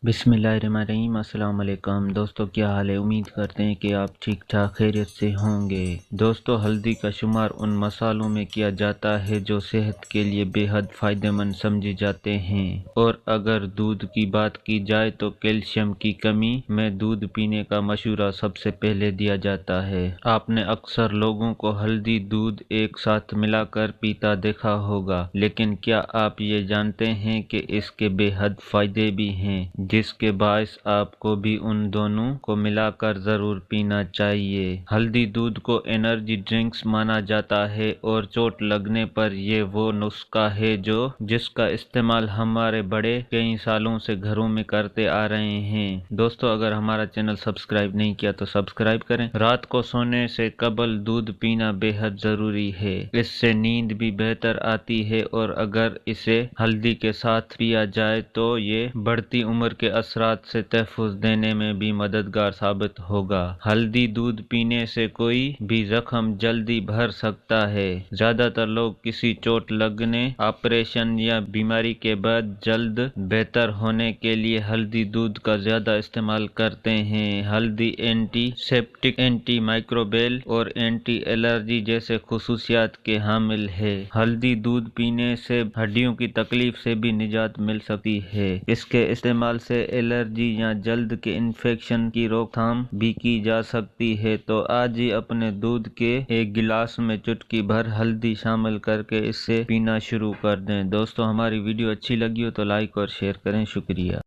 बिस्मिल्लाहिर्रहमानिर्रहीम। अस्सलाम वालेकुम दोस्तों, क्या हाल है। उम्मीद करते हैं कि आप ठीक ठाक खैरियत से होंगे। दोस्तों, हल्दी का शुमार उन मसालों में किया जाता है जो सेहत के लिए बेहद फ़ायदेमंद समझे जाते हैं। और अगर दूध की बात की जाए तो कैल्शियम की कमी में दूध पीने का मशवरा सबसे पहले दिया जाता है। आपने अक्सर लोगों को हल्दी दूध एक साथ मिलाकर पीता देखा होगा, लेकिन क्या आप ये जानते हैं कि इसके बेहद फ़ायदे भी हैं, जिसके बायस आपको भी उन दोनों को मिलाकर जरूर पीना चाहिए। हल्दी दूध को एनर्जी ड्रिंक्स माना जाता है और चोट लगने पर ये वो नुस्खा है जिसका इस्तेमाल हमारे बड़े कई सालों से घरों में करते आ रहे हैं। दोस्तों, अगर हमारा चैनल सब्सक्राइब नहीं किया तो सब्सक्राइब करें। रात को सोने से कबल दूध पीना बेहद जरूरी है। इससे नींद भी बेहतर आती है और अगर इसे हल्दी के साथ पिया जाए तो ये बढ़ती उम्र के असरात से तहफ़्फ़ुज़ देने में भी मददगार साबित होगा। हल्दी दूध पीने से कोई भी जख्म जल्दी भर सकता है। ज्यादातर लोग किसी चोट लगने, ऑपरेशन या बीमारी के बाद जल्द बेहतर होने के लिए हल्दी दूध का ज्यादा इस्तेमाल करते हैं। हल्दी एंटीसेप्टिक, एंटी माइक्रोबियल और एंटी एलर्जी जैसे खुसूसियात के हामिल है। हल्दी दूध पीने से हड्डियों की तकलीफ से भी निजात मिल सकती है। इसके इस्तेमाल से एलर्जी या जल्द के इन्फेक्शन की रोकथाम भी की जा सकती है। तो आज ही अपने दूध के एक गिलास में चुटकी भर हल्दी शामिल करके इससे पीना शुरू कर दें। दोस्तों, हमारी वीडियो अच्छी लगी हो तो लाइक और शेयर करें। शुक्रिया।